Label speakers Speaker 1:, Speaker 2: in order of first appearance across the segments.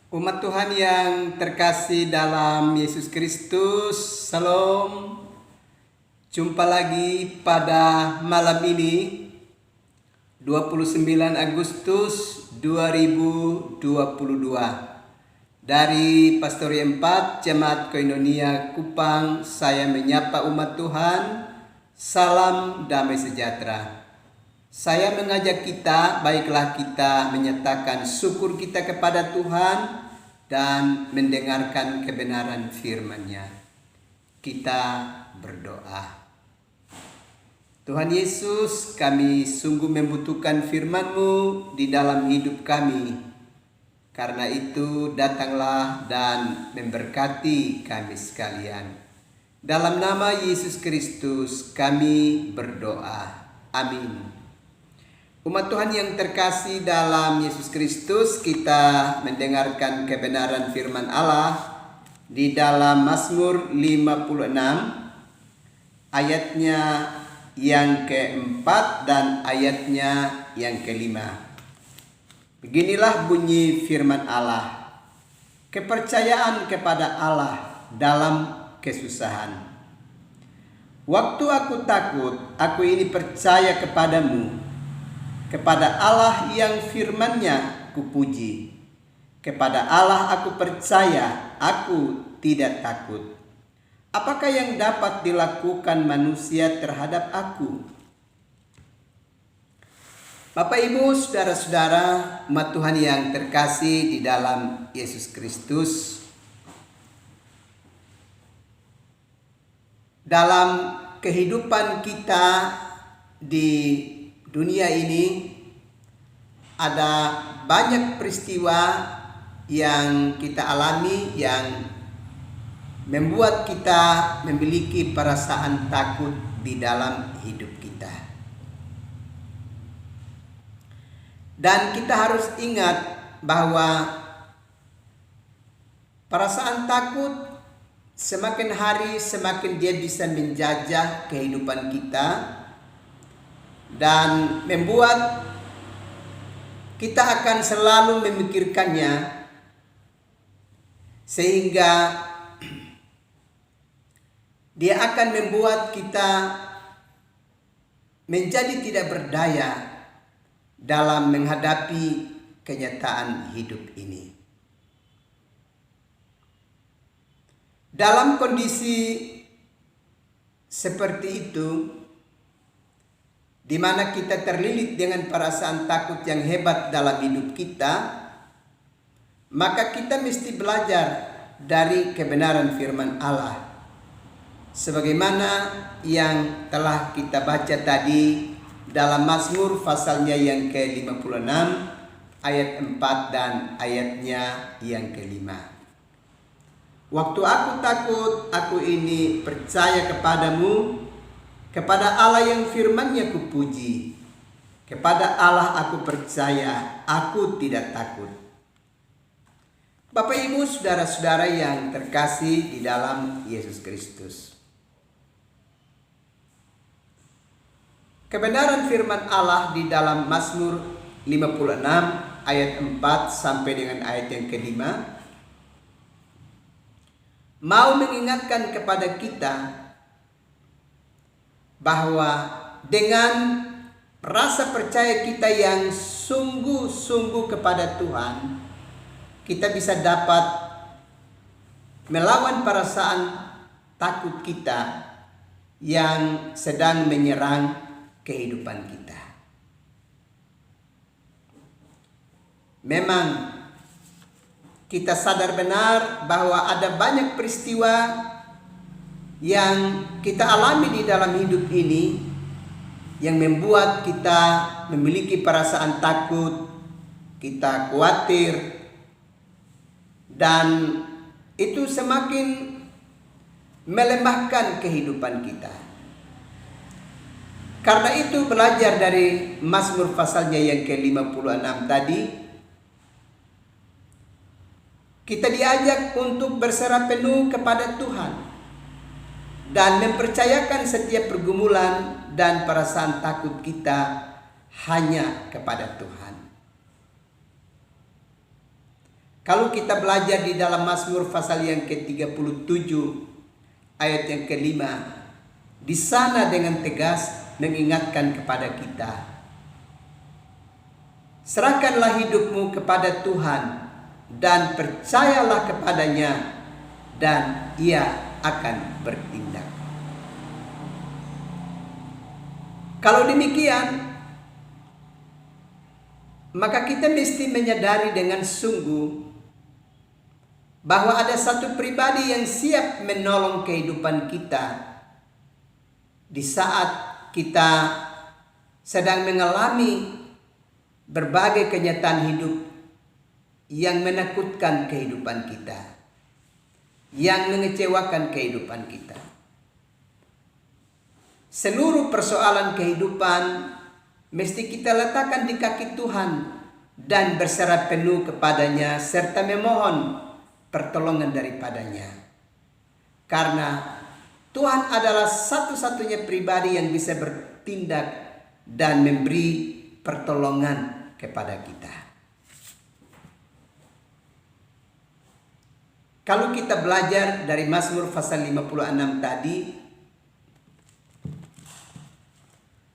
Speaker 1: Umat Tuhan yang terkasih dalam Yesus Kristus, Salam. Jumpa lagi pada malam ini 29 Agustus 2022 dari Pastori 4 Jemaat Koinonia Kupang. Saya menyapa umat Tuhan, salam damai sejahtera. Saya mengajak kita, baiklah kita menyatakan syukur kita kepada Tuhan dan mendengarkan kebenaran firman-Nya. Kita berdoa. Tuhan Yesus, kami sungguh membutuhkan firman-Mu di dalam hidup kami. Karena itu datanglah dan memberkati kami sekalian. Dalam nama Yesus Kristus kami berdoa. Amin. Umat Tuhan yang terkasih dalam Yesus Kristus, kita mendengarkan kebenaran firman Allah di dalam Mazmur 56 ayatnya yang keempat dan ayatnya yang kelima. Beginilah bunyi firman Allah. Kepercayaan kepada Allah dalam kesusahan. Waktu aku takut, aku ini percaya kepadamu. Kepada Allah yang firman-Nya kupuji. Kepada Allah aku percaya, aku tidak takut. Apakah yang dapat dilakukan manusia terhadap aku? Bapak, Ibu, saudara-saudara, umat Tuhan yang terkasih di dalam Yesus Kristus. Dalam kehidupan kita di dunia ini ada banyak peristiwa yang kita alami yang membuat kita memiliki perasaan takut di dalam hidup kita. Dan kita harus ingat bahwa perasaan takut semakin hari semakin dia bisa menjajah kehidupan kita dan membuat kita akan selalu memikirkannya, sehingga dia akan membuat kita menjadi tidak berdaya dalam menghadapi kenyataan hidup ini. Dalam kondisi seperti itu, di mana kita terlilit dengan perasaan takut yang hebat dalam hidup kita, maka kita mesti belajar dari kebenaran firman Allah. Sebagaimana yang telah kita baca tadi dalam Mazmur pasalnya yang ke-56 ayat 4 dan ayatnya yang kelima. Waktu aku takut, aku ini percaya kepadamu. Kepada Allah yang firman-Nya kupuji. Kepada Allah aku percaya, aku tidak takut. Bapak, Ibu, saudara-saudara yang terkasih di dalam Yesus Kristus. Kebenaran firman Allah di dalam Mazmur 56 ayat 4 sampai dengan ayat yang kelima mau mengingatkan kepada kita bahwa dengan rasa percaya kita yang sungguh-sungguh kepada Tuhan, kita bisa dapat melawan perasaan takut kita yang sedang menyerang kehidupan kita. Memang kita sadar benar bahwa ada banyak peristiwa yang kita alami di dalam hidup ini yang membuat kita memiliki perasaan takut, kita khawatir, dan itu semakin melemahkan kehidupan kita. Karena itu belajar dari Mazmur pasalnya yang ke-56 tadi, kita diajak untuk berserah penuh kepada Tuhan dan mempercayakan setiap pergumulan dan perasaan takut kita hanya kepada Tuhan. Kalau kita belajar di dalam Mazmur pasal yang ke-37 ayat yang ke-5, di sana dengan tegas mengingatkan kepada kita, serahkanlah hidupmu kepada Tuhan dan percayalah kepadanya dan Ia akan bertindak. Kalau demikian, maka kita mesti menyadari dengan sungguh bahwa ada satu pribadi yang siap menolong kehidupan kita di saat kita sedang mengalami berbagai kenyataan hidup yang menakutkan kehidupan kita, yang mengecewakan kehidupan kita. Seluruh persoalan kehidupan mesti kita letakkan di kaki Tuhan dan berserah penuh kepadanya serta memohon pertolongan daripadanya. Karena Tuhan adalah satu-satunya pribadi yang bisa bertindak dan memberi pertolongan kepada kita. Kalau kita belajar dari Mazmur pasal 56 tadi,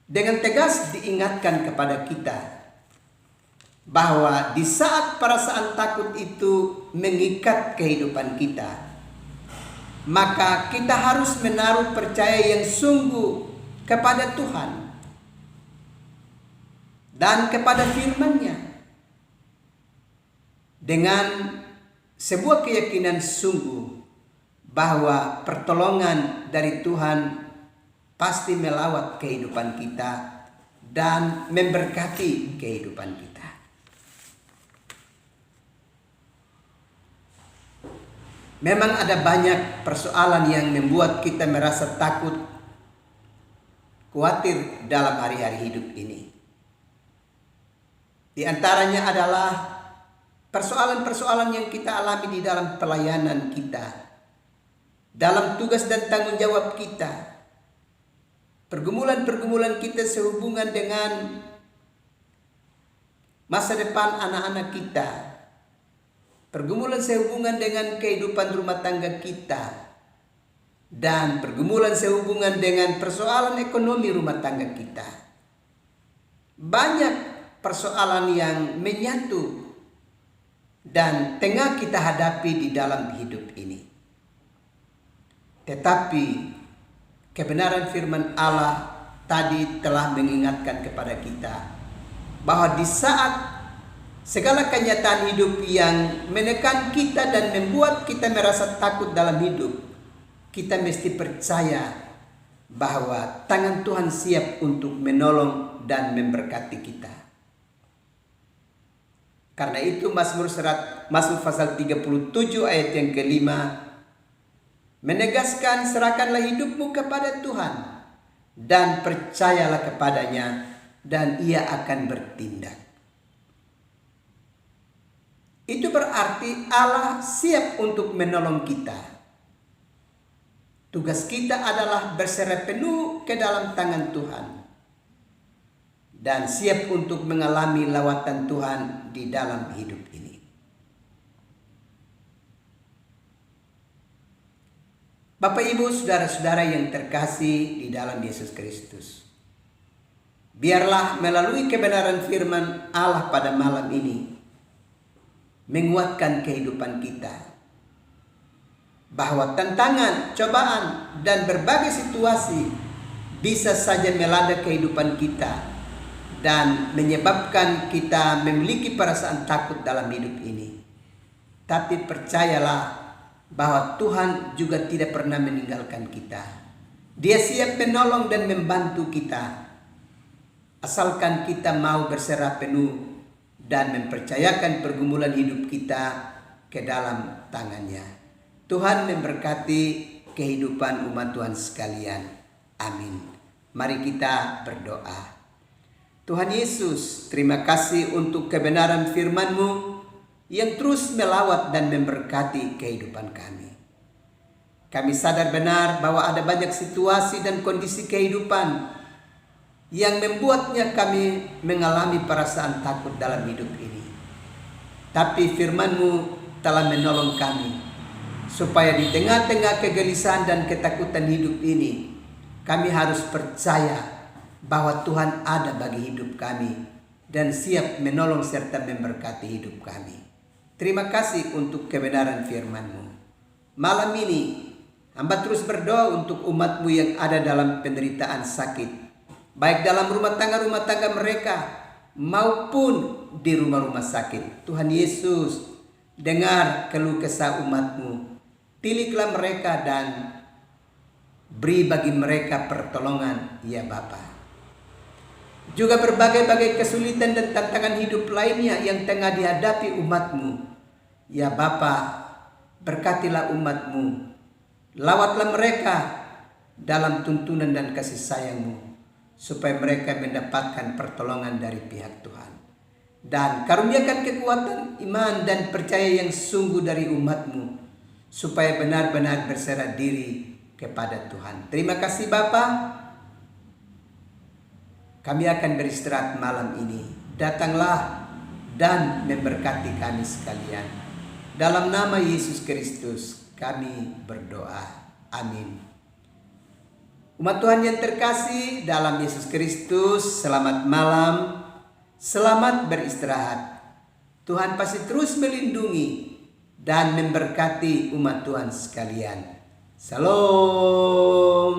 Speaker 1: dengan tegas diingatkan kepada kita bahwa di saat perasaan takut itu mengikat kehidupan kita, maka kita harus menaruh percaya yang sungguh kepada Tuhan dan kepada firman-Nya dengan sebuah keyakinan sungguh bahwa pertolongan dari Tuhan pasti melawat kehidupan kita dan memberkati kehidupan kita. Memang ada banyak persoalan yang membuat kita merasa takut, khawatir dalam hari-hari hidup ini. Di antaranya adalah persoalan-persoalan yang kita alami di dalam pelayanan kita, dalam tugas dan tanggung jawab kita, pergumulan-pergumulan kita sehubungan dengan masa depan anak-anak kita, pergumulan sehubungan dengan kehidupan rumah tangga kita, dan pergumulan sehubungan dengan persoalan ekonomi rumah tangga kita. Banyak persoalan yang menyatu dan tengah kita hadapi di dalam hidup ini. Tetapi kebenaran firman Allah tadi telah mengingatkan kepada kita bahwa di saat segala kenyataan hidup yang menekan kita dan membuat kita merasa takut dalam hidup, kita mesti percaya bahwa tangan Tuhan siap untuk menolong dan memberkati kita. Karena itu Mazmur pasal 37 ayat yang ke-5 menegaskan, serahkanlah hidupmu kepada Tuhan dan percayalah kepadanya dan Ia akan bertindak. Itu berarti Allah siap untuk menolong kita. Tugas kita adalah berserah penuh ke dalam tangan Tuhan dan siap untuk mengalami lawatan Tuhan di dalam hidup ini. Bapak, Ibu, saudara-saudara yang terkasih di dalam Yesus Kristus, biarlah melalui kebenaran firman Allah pada malam ini menguatkan kehidupan kita, bahwa tantangan, cobaan, dan berbagai situasi bisa saja melanda kehidupan kita dan menyebabkan kita memiliki perasaan takut dalam hidup ini. Tapi percayalah bahwa Tuhan juga tidak pernah meninggalkan kita. Dia siap menolong dan membantu kita, asalkan kita mau berserah penuh dan mempercayakan pergumulan hidup kita ke dalam tangan-Nya. Tuhan memberkati kehidupan umat Tuhan sekalian. Amin. Mari kita berdoa. Tuhan Yesus, terima kasih untuk kebenaran firman-Mu yang terus melawat dan memberkati kehidupan kami. Kami sadar benar bahwa ada banyak situasi dan kondisi kehidupan yang membuatnya kami mengalami perasaan takut dalam hidup ini. Tapi firman-Mu telah menolong kami, supaya di tengah-tengah kegelisahan dan ketakutan hidup ini, kami harus percaya bahwa Tuhan ada bagi hidup kami dan siap menolong serta memberkati hidup kami. Terima kasih untuk kebenaran firman-Mu. Malam ini, hamba terus berdoa untuk umat-Mu yang ada dalam penderitaan sakit, baik dalam rumah tangga mereka maupun di rumah-rumah sakit. Tuhan Yesus, dengar keluh kesah umat-Mu. Pilihlah mereka dan beri bagi mereka pertolongan, ya Bapa. Juga berbagai-bagai kesulitan dan tantangan hidup lainnya yang tengah dihadapi umat-Mu, ya Bapa, berkatilah umat-Mu. Lawatlah mereka dalam tuntunan dan kasih sayang-Mu, supaya mereka mendapatkan pertolongan dari pihak Tuhan. Dan karuniakan kekuatan iman dan percaya yang sungguh dari umat-Mu, supaya benar-benar berserah diri kepada Tuhan. Terima kasih Bapa. Kami akan beristirahat malam ini. Datanglah dan memberkati kami sekalian. Dalam nama Yesus Kristus kami berdoa. Amin. Umat Tuhan yang terkasih dalam Yesus Kristus, selamat malam. Selamat beristirahat. Tuhan pasti terus melindungi dan memberkati umat Tuhan sekalian. Salam.